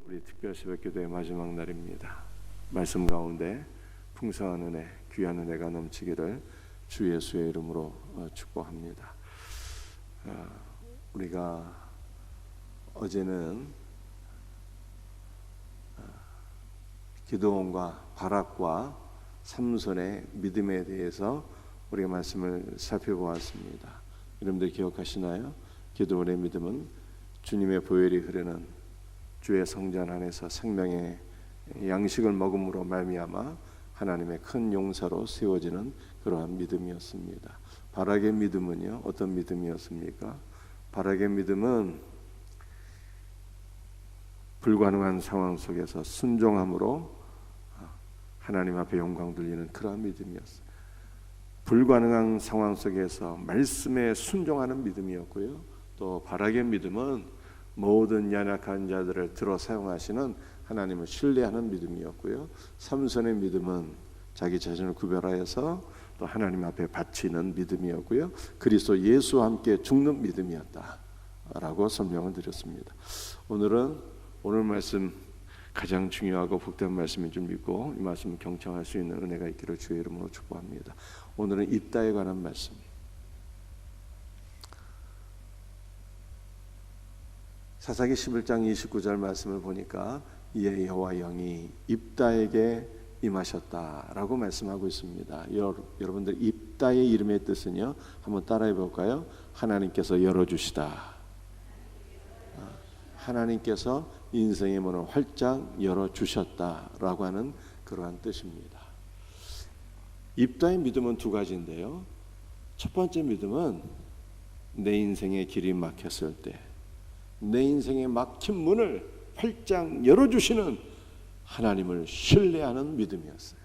우리 특별 새벽기도의 마지막 날입니다. 말씀 가운데 풍성한 은혜, 귀한 은혜가 넘치기를 주 예수의 이름으로 축복합니다. 우리가 어제는 기드온과 바락과 삼손의 믿음에 대해서 우리가 말씀을 살펴보았습니다. 여러분들 기억하시나요? 기드온의 믿음은 주님의 보혈이 흐르는 주의 성전 안에서 생명의 양식을 먹음으로 말미암아 하나님의 큰 용사로 세워지는 그러한 믿음이었습니다. 바락의 믿음은요, 어떤 믿음이었습니까? 바락의 믿음은 불가능한 상황 속에서 순종함으로 하나님 앞에 영광 돌리는 그러한 믿음이었어요. 불가능한 상황 속에서 말씀에 순종하는 믿음이었고요. 또 바락의 믿음은 모든 연약한 자들을 들어 사용하시는 하나님을 신뢰하는 믿음이었고요. 삼손의 믿음은 자기 자신을 구별하여서 또 하나님 앞에 바치는 믿음이었고요. 그리스도 예수와 함께 죽는 믿음이었다라고 설명을 드렸습니다. 오늘 말씀 가장 중요하고 복된 말씀인 줄 믿고 이 말씀을 경청할 수 있는 은혜가 있기를 주의 이름으로 축복합니다. 오늘은 입다에 관한 말씀. 사사기 11장 29절 말씀을 보니까 이에 여호와 영이 입다에게 임하셨다라고 말씀하고 있습니다. 여러분들 입다의 이름의 뜻은요, 한번 따라해 볼까요? 하나님께서 열어주시다. 하나님께서 인생의 문을 활짝 열어주셨다라고 하는 그러한 뜻입니다. 입다의 믿음은 두 가지인데요. 첫 번째 믿음은 내 인생의 길이 막혔을 때 내 인생에 막힌 문을 활짝 열어주시는 하나님을 신뢰하는 믿음이었어요.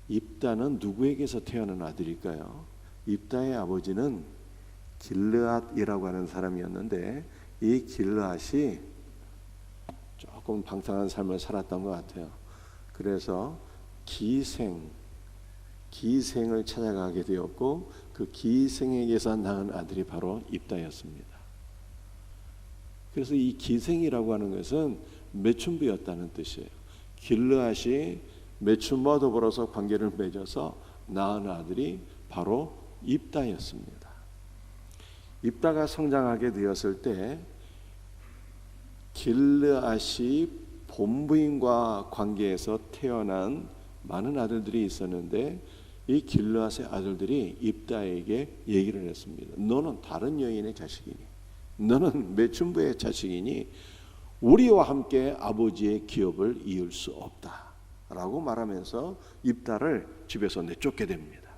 입다는 누구에게서 태어난 아들일까요? 입다의 아버지는 길르앗이라고 하는 사람이었는데 이 길르앗이 조금 방탕한 삶을 살았던 것 같아요. 그래서 기생을 찾아가게 되었고 그 기생에게서 낳은 아들이 바로 입다였습니다. 그래서 이 기생이라고 하는 것은 매춘부였다는 뜻이에요. 길르앗이 매춘부와 더불어서 관계를 맺어서 낳은 아들이 바로 입다였습니다. 입다가 성장하게 되었을 때 길르앗이 본부인과 관계에서 태어난 많은 아들들이 있었는데 이 길르앗의 아들들이 입다에게 얘기를 했습니다. 너는 다른 여인의 자식이니, 너는 매춘부의 자식이니 우리와 함께 아버지의 기업을 이을 수 없다라고 말하면서 입다를 집에서 내쫓게 됩니다.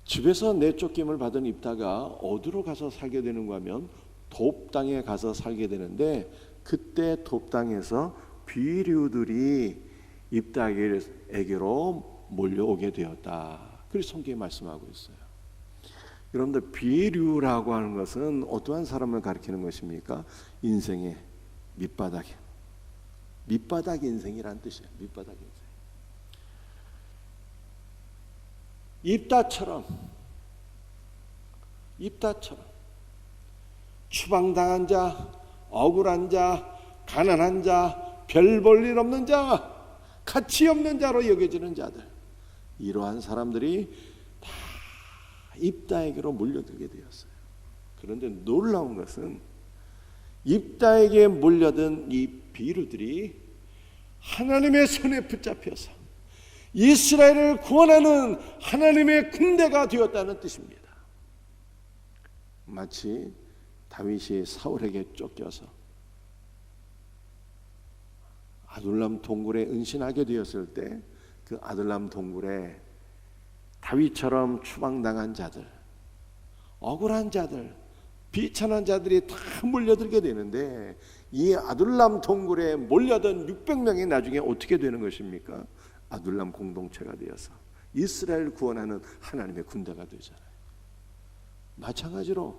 집에서 내쫓김을 받은 입다가 어디로 가서 살게 되는가 하면 돕 땅에 가서 살게 되는데 그때 돕 땅에서 비류들이 입다에게로 몰려오게 되었다. 그래서 성경에 말씀하고 있어요. 여러분들 비류라고 하는 것은 어떠한 사람을 가리키는 것입니까? 인생의 밑바닥 인생이란 뜻이에요. 밑바닥 인생. 입다처럼 추방당한 자, 억울한 자, 가난한 자, 별 볼 일 없는 자, 가치 없는 자로 여겨지는 자들, 이러한 사람들이 다 입다에게로 몰려들게 되었어요. 그런데 놀라운 것은 입다에게 몰려든 이 비류들이 하나님의 손에 붙잡혀서 이스라엘을 구원하는 하나님의 군대가 되었다는 뜻입니다. 마치 다윗이 사울에게 쫓겨서 아둘람 동굴에 은신하게 되었을 때 그 아둘람 동굴에 다윗처럼 추방당한 자들, 억울한 자들, 비천한 자들이 다 몰려들게 되는데 이 아둘람 동굴에 몰려든 600명이 나중에 어떻게 되는 것입니까? 아둘람 공동체가 되어서 이스라엘 구원하는 하나님의 군대가 되잖아요. 마찬가지로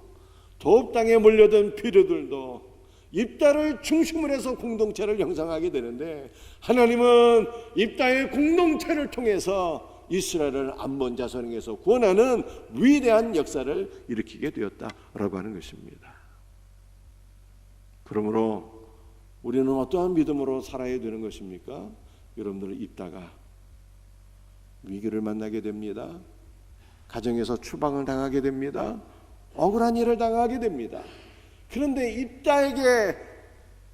돕 땅에 몰려든 비류들도 입다를 중심으로 해서 공동체를 형성하게 되는데 하나님은 입다의 공동체를 통해서 이스라엘을 암몬 자손에게서 구원하는 위대한 역사를 일으키게 되었다라고 하는 것입니다. 그러므로 우리는 어떠한 믿음으로 살아야 되는 것입니까? 여러분들 입다가 위기를 만나게 됩니다. 가정에서 추방을 당하게 됩니다. 억울한 일을 당하게 됩니다. 그런데 입다에게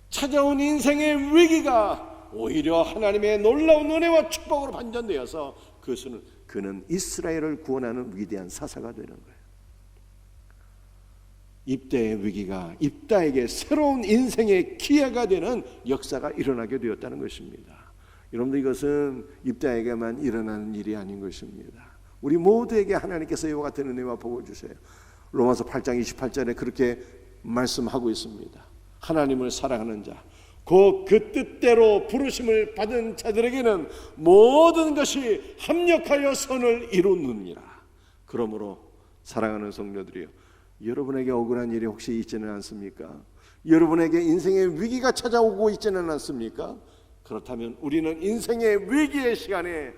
찾아온 인생의 위기가 오히려 하나님의 놀라운 은혜와 축복으로 반전되어서 그는 이스라엘을 구원하는 위대한 사사가 되는 거예요. 입다의 위기가 입다에게 새로운 인생의 기회가 되는 역사가 일어나게 되었다는 것입니다. 여러분들, 이것은 입다에게만 일어나는 일이 아닌 것입니다. 우리 모두에게 하나님께서 이와 같은 은혜와 복을 주세요. 로마서 8장 28절에 그렇게 말씀하고 있습니다. 하나님을 사랑하는 자, 곧 그 뜻대로 부르심을 받은 자들에게는 모든 것이 합력하여 선을 이루느니라. 그러므로 사랑하는 성도들이여, 여러분에게 억울한 일이 혹시 있지는 않습니까? 여러분에게 인생의 위기가 찾아오고 있지는 않습니까? 그렇다면 우리는 인생의 위기의 시간에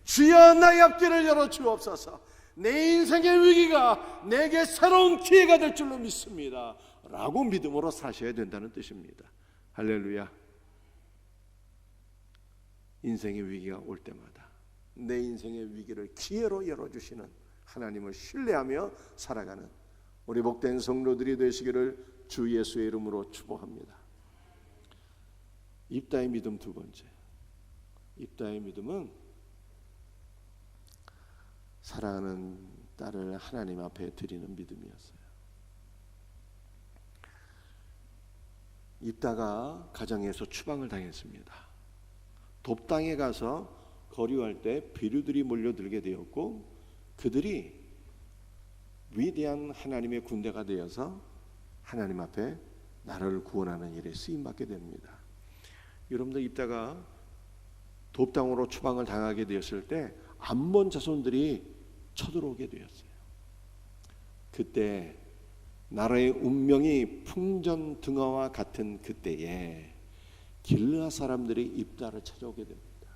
주여 나의 앞길을 열어 주옵소서, 내 인생의 위기가 내게 새로운 기회가 될 줄로 믿습니다 라고 믿음으로 사셔야 된다는 뜻입니다. 할렐루야. 인생의 위기가 올 때마다 내 인생의 위기를 기회로 열어주시는 하나님을 신뢰하며 살아가는 우리 복된 성도들이 되시기를 주 예수의 이름으로 축복합니다. 입다의 믿음 두 번째, 입다의 믿음은 사랑하는 딸을 하나님 앞에 드리는 믿음이었어요. 입다가 가정에서 추방을 당했습니다. 돕당에 가서 거류할 때 비류들이 몰려들게 되었고, 그들이 위대한 하나님의 군대가 되어서 하나님 앞에 나라를 구원하는 일에 쓰임받게 됩니다. 여러분들, 입다가 돕당으로 추방을 당하게 되었을 때 암몬 자손들이 쳐들어오게 되었어요. 그때 나라의 운명이 풍전등화와 같은 그때에 길르앗 사람들이 입다를 찾아오게 됩니다.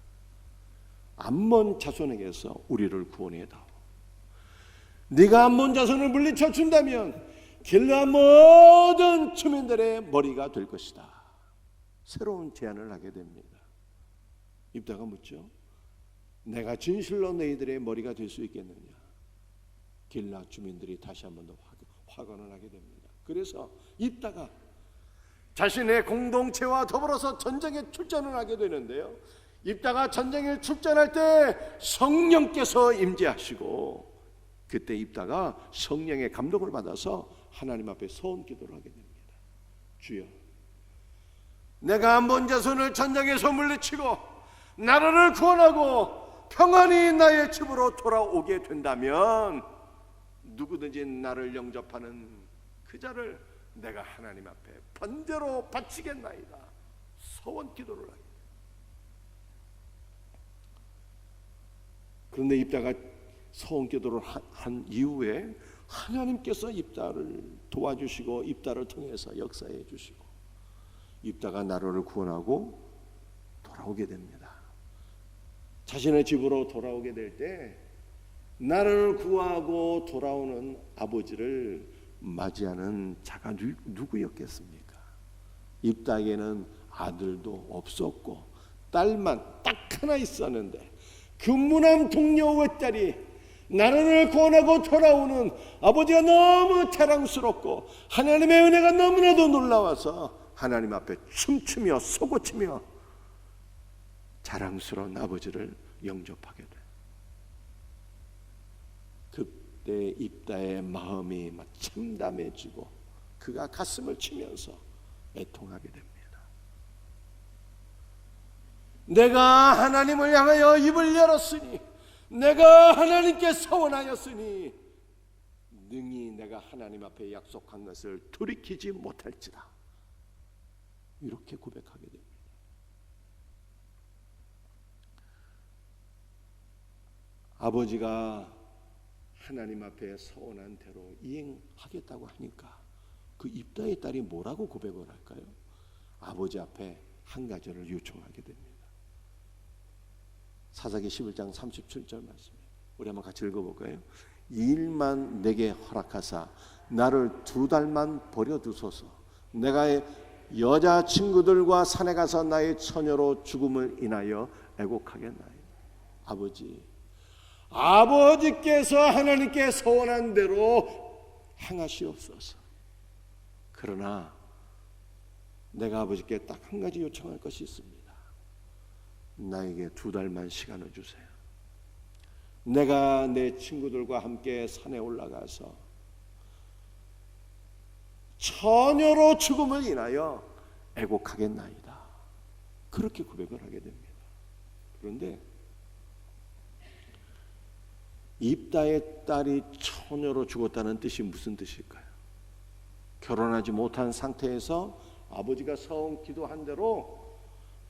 암몬 자손에게서 우리를 구원해다오. 네가 암몬 자손을 물리쳐 준다면 길르앗 모든 주민들의 머리가 될 것이다. 새로운 제안을 하게 됩니다. 입다가 묻죠. 내가 진실로 너희들의 머리가 될 수 있겠느냐? 길르앗 주민들이 다시 한 번 더 화관을 하게 됩니다. 그래서 입다가 자신의 공동체와 더불어서 전쟁에 출전을 하게 되는데요, 입다가 전쟁에 출전할 때 성령께서 임재하시고, 그때 입다가 성령의 감동을 받아서 하나님 앞에 서원 기도를 하게 됩니다. 주여, 내가 암몬 자손을 전쟁에서 물리치고 나라를 구원하고 평안히 나의 집으로 돌아오게 된다면 누구든지 나를 영접하는 그 자를 내가 하나님 앞에 번제로 바치겠나이다. 서원 기도를 하게. 그런데 입다가 서원 기도를 한 이후에 하나님께서 입다를 도와주시고 입다를 통해서 역사해 주시고 입다가 나라를 구원하고 돌아오게 됩니다. 자신의 집으로 돌아오게 될 때 나라를 구하고 돌아오는 아버지를 맞이하는 자가 누구였겠습니까? 입다에게는 아들도 없었고 딸만 딱 하나 있었는데 그 무남 동료 외딸이 나라를 구원하고 돌아오는 아버지가 너무 자랑스럽고 하나님의 은혜가 너무나도 놀라워서 하나님 앞에 춤추며 솟구치며 자랑스러운 아버지를 영접하게 돼. 그때 입다의 마음이 막 참담해지고 그가 가슴을 치면서 애통하게 됩니다. 내가 하나님을 향하여 입을 열었으니, 내가 하나님께 서원하였으니 능히 내가 하나님 앞에 약속한 것을 돌이키지 못할지라, 이렇게 고백하게 됩니다. 아버지가 하나님 앞에 서원한 대로 이행하겠다고 하니까 그 입다의 딸이 뭐라고 고백을 할까요? 아버지 앞에 한 가지를 요청하게 됩니다. 사사기 11장 37절 말씀이에요. 우리 한번 같이 읽어볼까요? 이 일만 내게 허락하사 나를 2달만 버려두소서. 내가 여자친구들과 산에 가서 나의 처녀로 죽음을 인하여 애곡하겠나이다. 아버지께서 하나님께 소원한 대로 행하시옵소서. 그러나 내가 아버지께 딱 한 가지 요청할 것이 있습니다. 나에게 2달만 시간을 주세요. 내가 내 친구들과 함께 산에 올라가서 처녀로 죽음을 인하여 애곡하겠나이다. 그렇게 고백을 하게 됩니다. 그런데 입다의 딸이 처녀로 죽었다는 뜻이 무슨 뜻일까요? 결혼하지 못한 상태에서 아버지가 서원 기도한 대로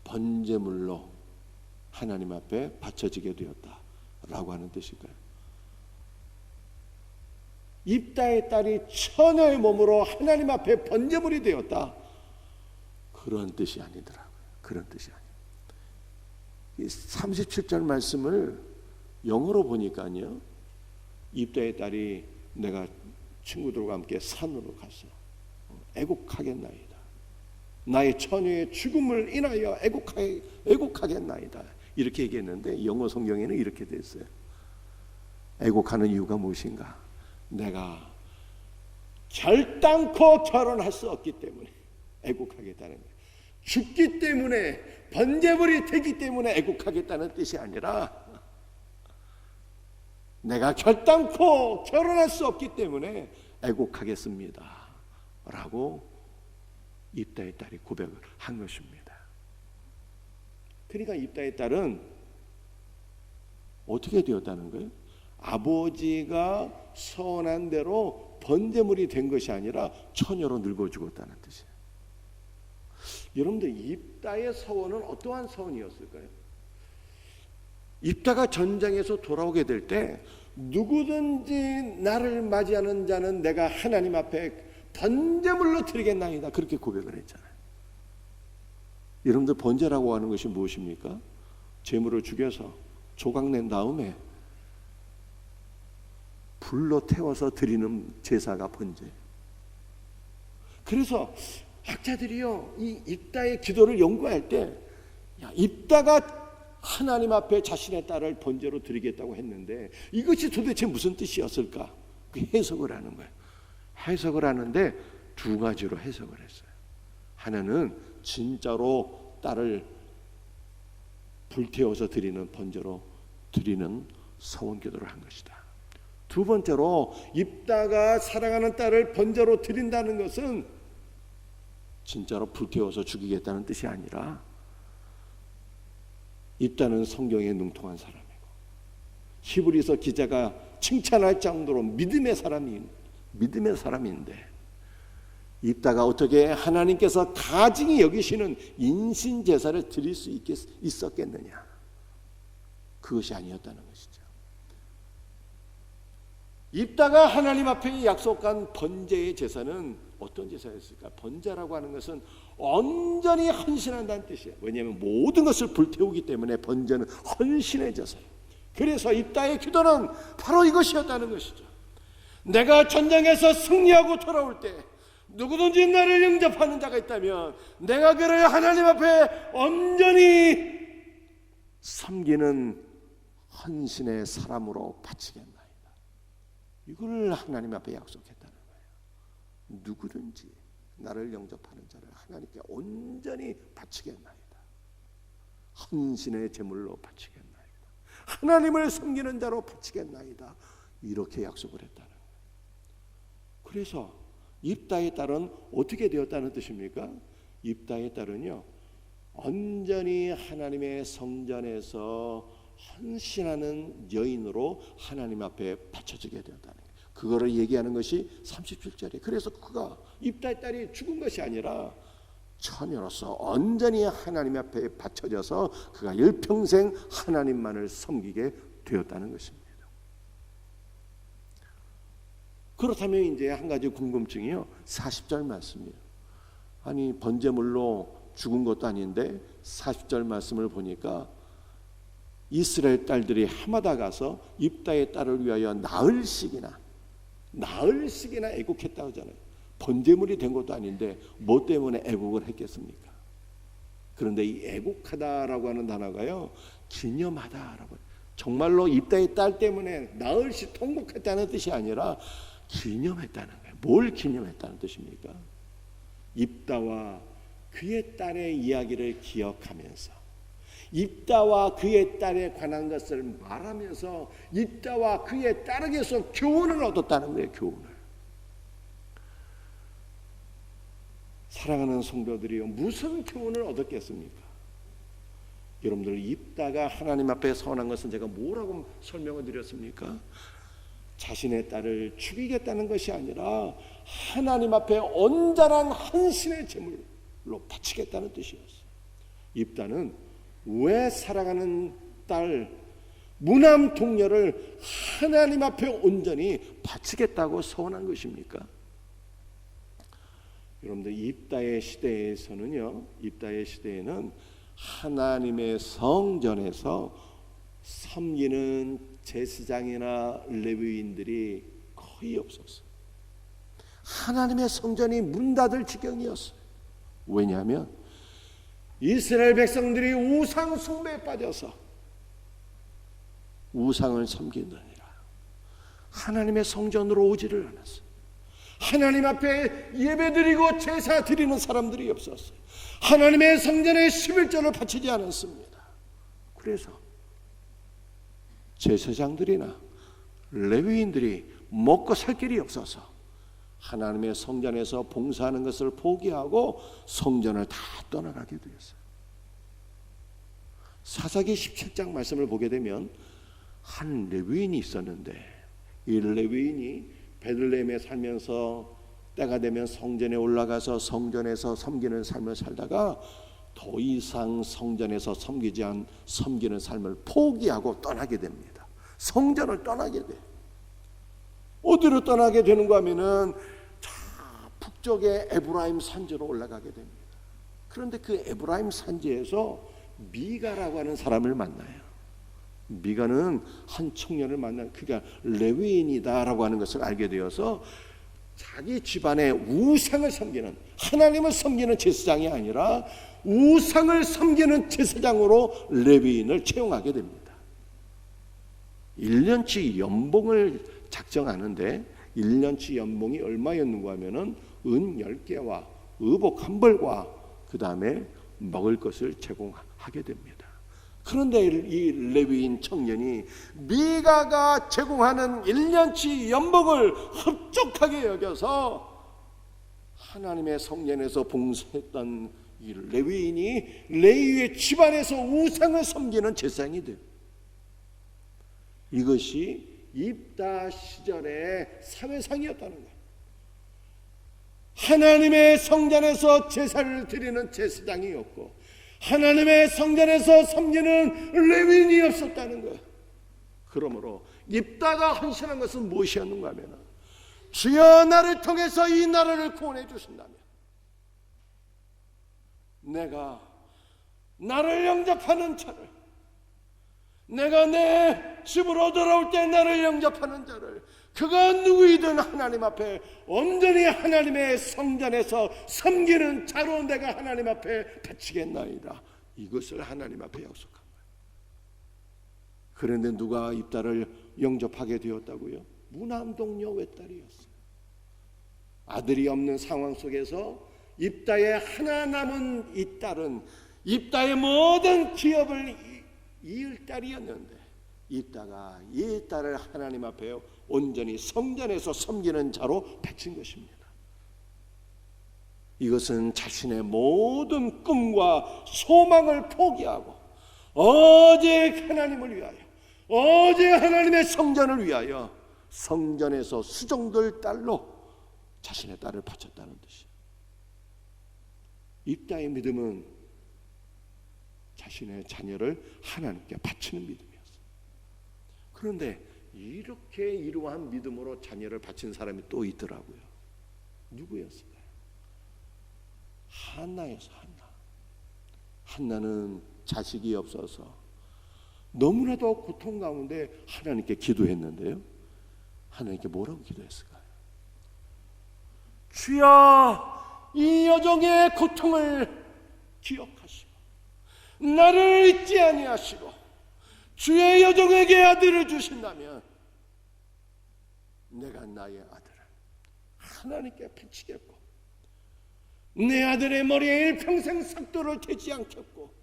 번제물로 하나님 앞에 바쳐지게 되었다라고 하는 뜻일까요? 입다의 딸이 처녀의 몸으로 하나님 앞에 번제물이 되었다. 그런 뜻이 아니더라고요. 그런 뜻이 아니에요. 이 37절 말씀을 영어로 보니까요, 입다의 딸이 내가 친구들과 함께 산으로 가서 애곡하겠나이다. 나의 처녀의 죽음을 인하여 애곡하겠나이다. 이렇게 얘기했는데 영어 성경에는 이렇게 돼 있어요. 애곡하는 이유가 무엇인가? 내가 결단코 결혼할 수 없기 때문에 애곡하겠다는 거예요. 죽기 때문에, 번제물이 되기 때문에 애곡하겠다는 뜻이 아니라 내가 결단코 결혼할 수 없기 때문에 애곡하겠습니다 라고 입다의 딸이 고백을 한 것입니다. 그러니까 입다의 딸은 어떻게 되었다는 거예요? 아버지가 서원한 대로 번제물이 된 것이 아니라 처녀로 늙어 죽었다는 뜻이에요. 여러분들, 입다의 서원은 어떠한 서원이었을까요? 입다가 전장에서 돌아오게 될 때 누구든지 나를 맞이하는 자는 내가 하나님 앞에 번제물로 드리겠나이다, 그렇게 고백을 했잖아요. 여러분들, 번제라고 하는 것이 무엇입니까? 제물을 죽여서 조각낸 다음에 불로 태워서 드리는 제사가 번제예요. 그래서 학자들이요, 이 입다의 기도를 연구할 때, 입다가 하나님 앞에 자신의 딸을 번제로 드리겠다고 했는데 이것이 도대체 무슨 뜻이었을까? 그 해석을 하는 거예요. 해석을 하는데 2가지로 해석을 했어요. 하나는 진짜로 딸을 불태워서 드리는 번제로 드리는 서원 기도를 한 것이다. 2번째로 입다가 사랑하는 딸을 번제로 드린다는 것은 진짜로 불태워서 죽이겠다는 뜻이 아니라, 입다는 성경에 능통한 사람이고 히브리서 기자가 칭찬할 정도로 믿음의 사람인데 입다가 어떻게 하나님께서 가증히 여기시는 인신 제사를 드릴 수 있었겠느냐? 그것이 아니었다는 것이죠. 입다가 하나님 앞에 약속한 번제의 제사는 어떤 제사였을까? 번제라고 하는 것은 온전히 헌신한다는 뜻이에요. 왜냐하면 모든 것을 불태우기 때문에 번제는 헌신의 제사예요. 그래서 입다의 기도는 바로 이것이었다는 것이죠. 내가 전장에서 승리하고 돌아올 때 누구든지 나를 영접하는 자가 있다면 내가 그를 하나님 앞에 온전히 섬기는 헌신의 사람으로 바치겠나이다. 이걸 하나님 앞에 약속했다는 거예요. 누구든지 나를 영접하는 자를 하나님께 온전히 바치겠나이다. 헌신의 제물로 바치겠나이다. 하나님을 섬기는 자로 바치겠나이다. 이렇게 약속을 했다는 거예요. 그래서 입다의 딸은 어떻게 되었다는 뜻입니까? 입다의 딸은요, 온전히 하나님의 성전에서 헌신하는 여인으로 하나님 앞에 바쳐지게 되었다는 거예요. 그거를 얘기하는 것이 37절이에요. 그래서 그가, 입다의 딸이 죽은 것이 아니라 처녀로서 온전히 하나님 앞에 바쳐져서 그가 일평생 하나님만을 섬기게 되었다는 것입니다. 그렇다면 이제 한 가지 궁금증이요, 40절 말씀이에요. 아니, 번제물로 죽은 것도 아닌데 40절 말씀을 보니까 이스라엘 딸들이 해마다 가서 입다의 딸을 위하여 나흘씩이나 애국했다고 하잖아요. 번제물이 된 것도 아닌데 뭐 때문에 애국을 했겠습니까? 그런데 이 애국하다라고 하는 단어가요, 기념하다라고, 정말로 입다의 딸 때문에 나흘씩 통곡했다는 뜻이 아니라 기념했다는 거예요. 뭘 기념했다는 뜻입니까? 입다와 그의 딸의 이야기를 기억하면서, 입다와 그의 딸에 관한 것을 말하면서 입다와 그의 딸에게서 교훈을 얻었다는 거예요. 교훈을. 사랑하는 성도들이요, 무슨 교훈을 얻었겠습니까? 여러분들, 입다가 하나님 앞에 서원한 것은 제가 뭐라고 설명을 드렸습니까? 자신의 딸을 죽이겠다는 것이 아니라 하나님 앞에 온전한 헌신의 제물로 바치겠다는 뜻이었어요. 입다는 왜 사랑하는 딸 무남 동녀를 하나님 앞에 온전히 바치겠다고 서원한 것입니까? 여러분들, 입다의 시대에는 하나님의 성전에서 섬기는 제사장이나 레위인들이 거의 없었어요. 하나님의 성전이 문 닫을 지경이었어요. 왜냐하면 이스라엘 백성들이 우상 숭배에 빠져서 우상을 섬기느니라 하나님의 성전으로 오지를 않았어요. 하나님 앞에 예배드리고 제사 드리는 사람들이 없었어요. 하나님의 성전에 11조를 바치지 않았습니다. 그래서 제사장들이나 레위인들이 먹고 살 길이 없어서 하나님의 성전에서 봉사하는 것을 포기하고 성전을 다 떠나가게 되었어요. 사사기 17장 말씀을 보게 되면 한 레위인이 있었는데, 이 레위인이 베들레헴에 살면서 때가 되면 성전에 올라가서 성전에서 섬기는 삶을 살다가 더 이상 성전에서 섬기는 삶을 포기하고 떠나게 됩니다. 성전을 떠나게 돼요. 어디로 떠나게 되는가 하면은 저 북쪽의 에브라임 산지로 올라가게 됩니다. 그런데 그 에브라임 산지에서 미가라고 하는 사람을 만나요. 미가는 한 청년을 만난, 그가 레위인이다라고 하는 것을 알게 되어서 자기 집안에 우상을 섬기는, 하나님을 섬기는 제사장이 아니라 우상을 섬기는 제사장으로 레위인을 채용하게 됩니다. 1년치 연봉을 작정하는데 1년치 연봉이 얼마였는가 하면은 은 10개와 의복 한 벌과 그 다음에 먹을 것을 제공하게 됩니다. 그런데 이 레위인 청년이 미가가 제공하는 1년치 연봉을 흡족하게 여겨서 하나님의 성전에서 봉사했던 이 레위인이 레위의 집안에서 우상을 섬기는 제사장이 돼요. 이것이 입다 시절의 사회상이었다는 거예요. 하나님의 성전에서 제사를 드리는 제사장이었고 하나님의 성전에서 섬기는 레위인이 없었다는 거예요. 그러므로 입다가 헌신한 것은 무엇이었는가 하면, 주여 나를 통해서 이 나라를 구원해 주신다면 내가 나를 영접하는 자를, 내가 내 집으로 돌아올 때 나를 영접하는 자를, 그가 누구이든 하나님 앞에 온전히 하나님의 성전에서 섬기는 자로 내가 하나님 앞에 바치겠나이다. 이것을 하나님 앞에 약속한 거예요. 그런데 누가 입다를 영접하게 되었다고요? 무남동녀 외딸이었어요. 아들이 없는 상황 속에서 입다의 하나 남은 이 딸은 입다의 모든 기업을 이을 딸이었는데, 입다가 이 딸을 하나님 앞에 온전히 성전에서 섬기는 자로 바친 것입니다. 이것은 자신의 모든 꿈과 소망을 포기하고 오직 하나님을 위하여, 오직 하나님의 성전을 위하여 성전에서 수종될 딸로 자신의 딸을 바쳤다는 뜻이에요. 입다의 믿음은 자신의 자녀를 하나님께 바치는 믿음이었어요. 그런데 이렇게 이러한 믿음으로 자녀를 바친 사람이 또 있더라고요. 누구였을까요? 한나였어요. 한나는 자식이 없어서 너무나도 고통 가운데 하나님께 기도했는데요. 하나님께 뭐라고 기도했을까요? 주여, 이 여종의 고통을 기억하시고 나를 잊지 아니하시고 주의 여종에게 아들을 주신다면 내가 나의 아들을 하나님께 바치겠고 내 아들의 머리에 일평생 삭도를 대지 않겠고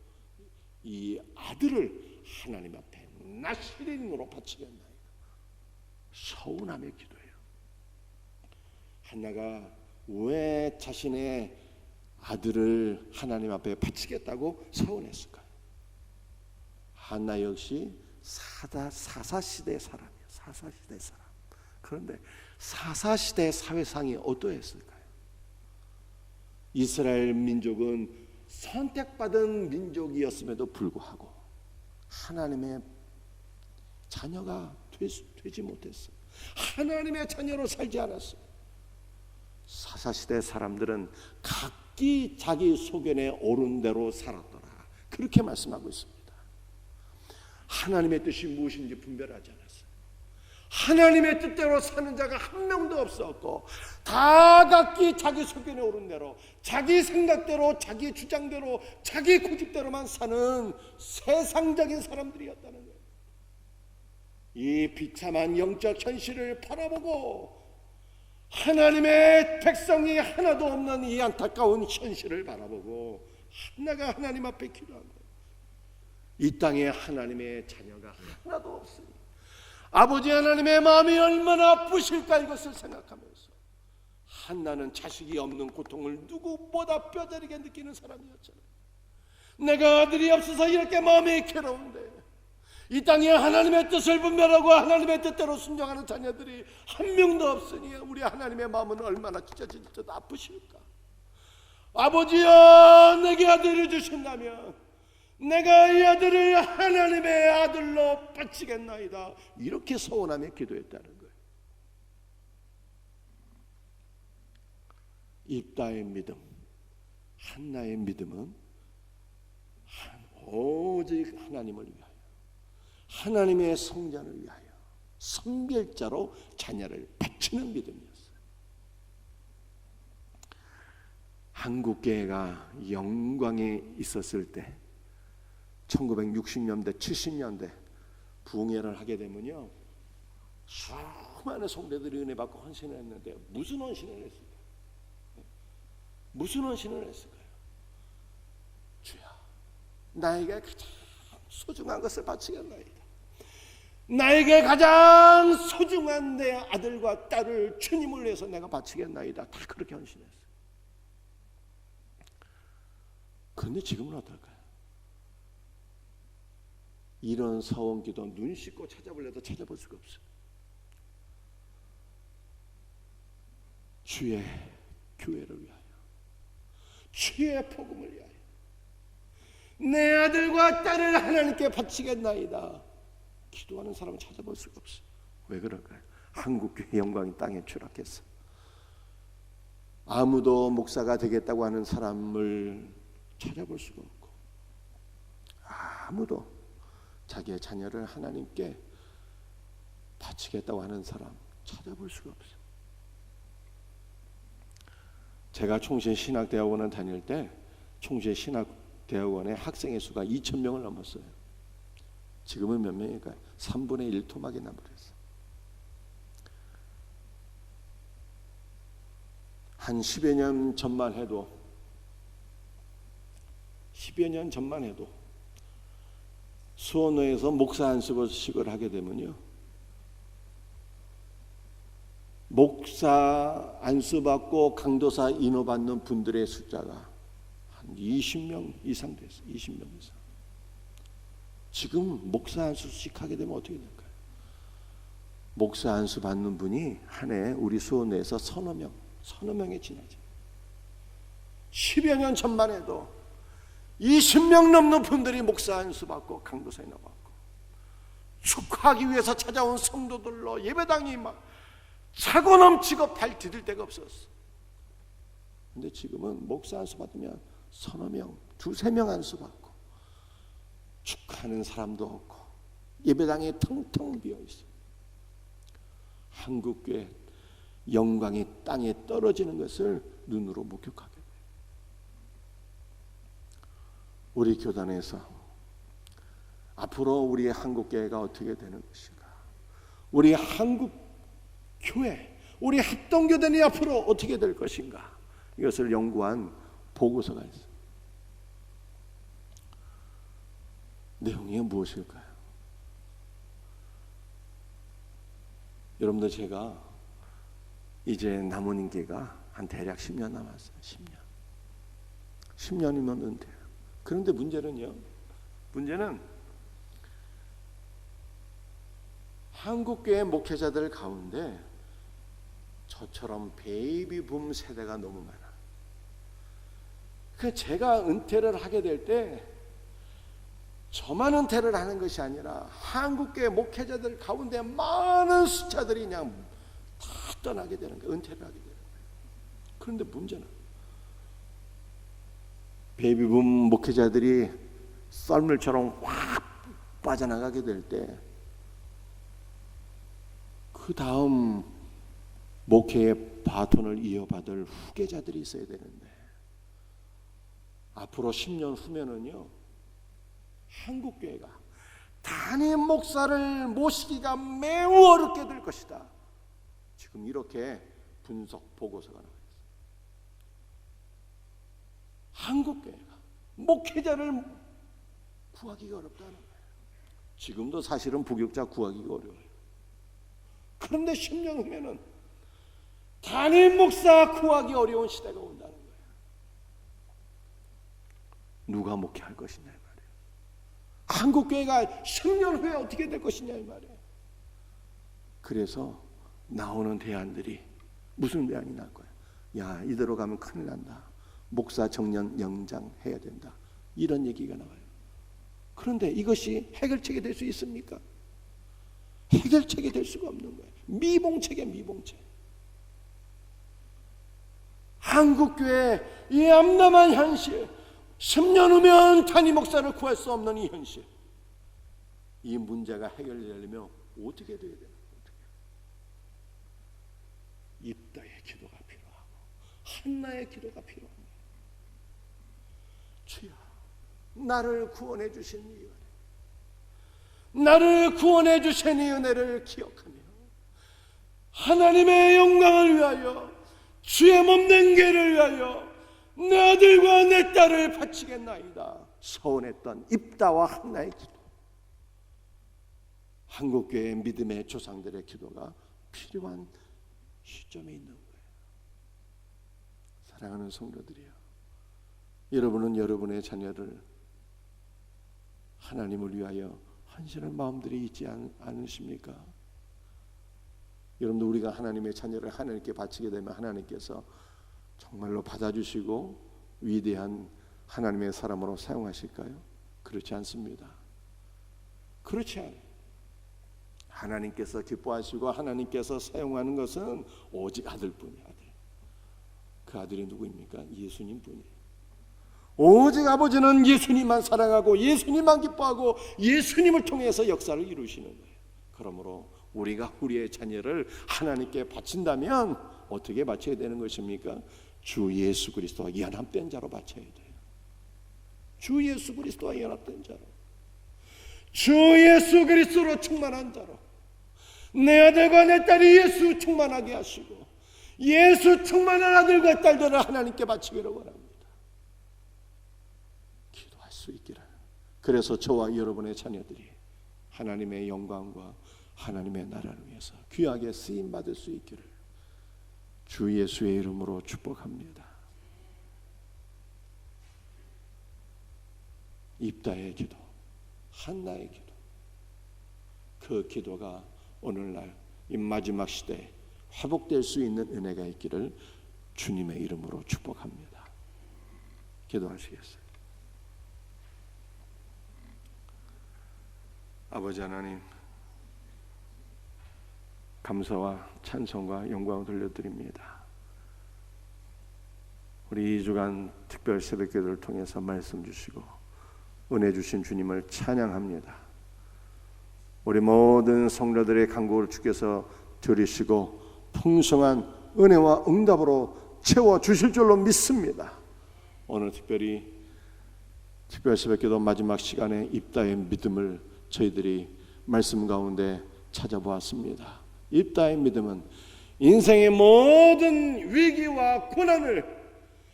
이 아들을 하나님 앞에 나시린으로 바치겠나이다. 서운함의 기도예요. 한나가 왜 자신의 아들을 하나님 앞에 바치겠다고 서운했을까요? 한나 역시 사사시대 사람이에요. 사사시대 사람. 그런데 사사시대 사회상이 어떠했을까요? 이스라엘 민족은 선택받은 민족이었음에도 불구하고 하나님의 자녀가 되지 못했어요. 하나님의 자녀로 살지 않았어요. 사사시대 사람들은 각기 자기 소견에 옳은 대로 살았더라. 그렇게 말씀하고 있습니다. 하나님의 뜻이 무엇인지 분별하지 않았어요. 하나님의 뜻대로 사는 자가 한 명도 없었고 다 각기 자기 소견에 옳은 대로 자기 생각대로 자기 주장대로 자기 고집대로만 사는 세상적인 사람들이었다는 거예요. 이 비참한 영적 현실을 바라보고 하나님의 백성이 하나도 없는 이 안타까운 현실을 바라보고 한나가 하나님 앞에 기도한 거예요. 이 땅에 하나님의 자녀가 하나도 없으니 아버지 하나님의 마음이 얼마나 아프실까 이것을 생각하면서 한나는 자식이 없는 고통을 누구보다 뼈저리게 느끼는 사람이었잖아요. 내가 아들이 없어서 이렇게 마음이 괴로운데 이 땅에 하나님의 뜻을 분별하고 하나님의 뜻대로 순종하는 자녀들이 한 명도 없으니 우리 하나님의 마음은 얼마나 찢어질지도 아프실까. 아버지여, 내게 아들을 주신다면 내가 이 아들을 하나님의 아들로 바치겠나이다. 이렇게 서원하며 기도했다는 거예요. 입다의 믿음, 한나의 믿음은 오직 하나님을 위하여, 하나님의 성전을 위하여 선별자로 자녀를 바치는 믿음이었어요. 한국교회가 영광에 있었을 때 1960년대 70년대 부흥회를 하게 되면요, 수많은 성도들이 은혜 받고 헌신을 했는데 무슨 헌신을 했을까요? 무슨 헌신을 했을까요? 주여, 나에게 가장 소중한 것을 바치겠나이다. 나에게 가장 소중한 내 아들과 딸을 주님을 위해서 내가 바치겠나이다. 다 그렇게 헌신했어요. 그런데 지금은 어떨까요? 이런 서원기도 눈 씻고 찾아보려도 찾아볼 수가 없어요. 주의 교회를 위하여, 주의 복음을 위하여 내 아들과 딸을 하나님께 바치겠나이다. 기도하는 사람은 찾아볼 수가 없어요. 왜 그럴까요? 한국교회 영광이 땅에 추락했어. 아무도 목사가 되겠다고 하는 사람을 찾아볼 수가 없고, 아무도 자기의 자녀를 하나님께 바치겠다고 하는 사람 찾아볼 수가 없어요. 제가 총신신학대학원을 다닐 때 총신신학대학원의 학생의 수가 2,000명을 넘었어요. 지금은 몇 명일까요? 3분의 1 토막이 나버렸어요. 한 10여 년 전만 해도 수원회에서 목사 안수식을 하게 되면요, 목사 안수받고 강도사 인호받는 분들의 숫자가 한 20명 이상 됐어요. 20명 이상. 지금 목사 안수식 하게 되면 어떻게 될까요? 목사 안수 받는 분이 한 해 우리 수원회에서 서너 명에 지나죠. 10여 년 전만 해도 20명 넘는 분들이 목사 안수 받고 강도사 인호 받고 축하하기 위해서 찾아온 성도들로 예배당이 막 차고 넘치고 발 디딜 데가 없었어. 근데 지금은 목사 안수 받으면 서너 명, 두세 명 안수 받고 축하하는 사람도 없고 예배당에 텅텅 비어 있어요. 한국교회 영광이 땅에 떨어지는 것을 눈으로 목격하게 돼요. 우리 교단에서 앞으로 우리의 한국교회가 어떻게 되는 것인가, 우리 한국교회, 우리 합동교단이 앞으로 어떻게 될 것인가, 이것을 연구한 보고서가 있어요. 내용이 무엇일까요? 여러분들, 제가 이제 남은 임기가 한 대략 10년 남았어요. 10년이면 은퇴해요. 그런데 문제는 한국교회 목회자들 가운데 저처럼 베이비붐 세대가 너무 많아요. 제가 은퇴를 하게 될 때 저만 은퇴를 하는 것이 아니라 한국교회 목회자들 가운데 많은 숫자들이 그냥 다 떠나게 되는 거예요. 은퇴를 하게 되는 거예요. 그런데 문제는 베이비붐 목회자들이 썰물처럼 확 빠져나가게 될 때 그 다음 목회의 바톤을 이어받을 후계자들이 있어야 되는데, 앞으로 10년 후면은요, 한국교회가 단임 목사를 모시기가 매우 어렵게 될 것이다. 지금 이렇게 분석 보고서가 나와 있습니다. 한국교회가 목회자를 구하기가 어렵다는 거예요. 지금도 사실은 부교육자 구하기가 어려워요. 그런데 10년 후면은 단임 목사 구하기 어려운 시대가 온다는 거예요. 누가 목회할 것이냐 이 말이에요. 한국교회가 10년 후에 어떻게 될 것이냐 이 말이에요. 그래서 나오는 대안들이 무슨 대안이 날 거야? 야, 이대로 가면 큰일 난다. 목사 정년 연장 해야 된다. 이런 얘기가 나와요. 그런데 이것이 해결책이 될 수 있습니까? 해결책이 될 수가 없는 거예요. 미봉책이야, 미봉책. 한국교회 이 암담한 현실, 10년 후면 단임 목사를 구할 수 없는 이 현실, 이 문제가 해결되려면 어떻게 돼야 되나? 입다의 기도가 필요하고 한나의 기도가 필요합니다. 주여, 나를 구원해 주신 이 은혜, 나를 구원해 주신 이 은혜를 기억하며 하나님의 영광을 위하여, 주의 몸된 괴를 위하여 내 아들과 내 딸을 바치겠나이다. 서원했던 입다와 한나의 기도, 한국교회의 믿음의 조상들의 기도가 필요한 시점에 있는 거예요. 사랑하는 성도들이여, 여러분은 여러분의 자녀를 하나님을 위하여 헌신한 마음들이 있지 않으십니까? 여러분들, 우리가 하나님의 자녀를 하나님께 바치게 되면 하나님께서 정말로 받아주시고 위대한 하나님의 사람으로 사용하실까요? 그렇지 않습니다. 그렇지 않아요. 하나님께서 기뻐하시고 하나님께서 사용하는 것은 오직 아들뿐이야. 아들. 그 아들이 누구입니까? 예수님 뿐이에요. 오직 아버지는 예수님만 사랑하고 예수님만 기뻐하고 예수님을 통해서 역사를 이루시는 거예요. 그러므로 우리가 우리의 자녀를 하나님께 바친다면 어떻게 바쳐야 되는 것입니까? 주 예수 그리스도와 연합된 자로 바쳐야 돼요. 주 예수 그리스도와 연합된 자로, 주 예수 그리스도로 충만한 자로, 내 아들과 내 딸이 예수 충만하게 하시고 예수 충만한 아들과 딸들을 하나님께 바치기를 원합니다. 기도할 수 있기를. 그래서 저와 여러분의 자녀들이 하나님의 영광과 하나님의 나라를 위해서 귀하게 쓰임 받을 수 있기를 주 예수의 이름으로 축복합니다. 입다의 기도, 한나의 기도, 그 기도가 오늘날 이 마지막 시대에 회복될 수 있는 은혜가 있기를 주님의 이름으로 축복합니다. 기도하시겠어요? 아버지 하나님, 감사와 찬송과 영광을 돌려드립니다. 우리 2주간 특별 새벽기도를 통해서 말씀 주시고 은혜 주신 주님을 찬양합니다. 우리 모든 성도들의 간구를 주께서 들으시고 풍성한 은혜와 응답으로 채워주실 줄로 믿습니다. 오늘 특별 새벽기도 마지막 시간에 입다의 믿음을 저희들이 말씀 가운데 찾아보았습니다. 입다의 믿음은 인생의 모든 위기와 고난을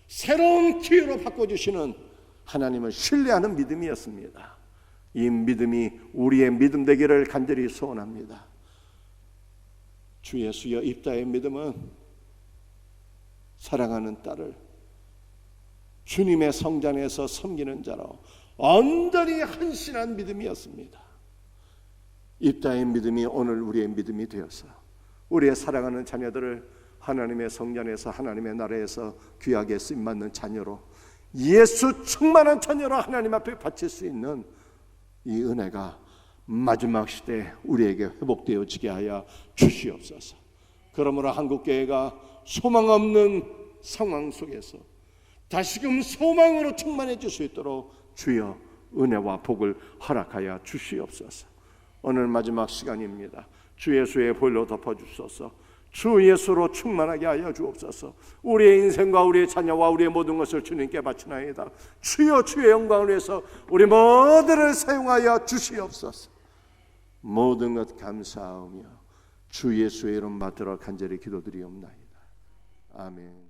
새로운 기회로 바꿔주시는 하나님을 신뢰하는 믿음이었습니다. 이 믿음이 우리의 믿음 되기를 간절히 소원합니다. 주 예수여, 입다의 믿음은 사랑하는 딸을 주님의 성전에서 섬기는 자로 온전히 헌신한 믿음이었습니다. 입다의 믿음이 오늘 우리의 믿음이 되어서 우리의 사랑하는 자녀들을 하나님의 성전에서 하나님의 나라에서 귀하게 쓰임받는 자녀로, 예수 충만한 자녀로 하나님 앞에 바칠 수 있는 이 은혜가 마지막 시대에 우리에게 회복되어지게 하여 주시옵소서. 그러므로 한국교회가 소망 없는 상황 속에서 다시금 소망으로 충만해질 수 있도록 주여 은혜와 복을 허락하여 주시옵소서. 오늘 마지막 시간입니다. 주 예수의 보혈로 덮어주소서. 주 예수로 충만하게 하여 주옵소서. 우리의 인생과 우리의 자녀와 우리의 모든 것을 주님께 바치나이다. 주여, 주의 영광을 위해서 우리 모두를 사용하여 주시옵소서. 모든 것 감사하며 주 예수의 이름 받들어 간절히 기도드리옵나이다. 아멘.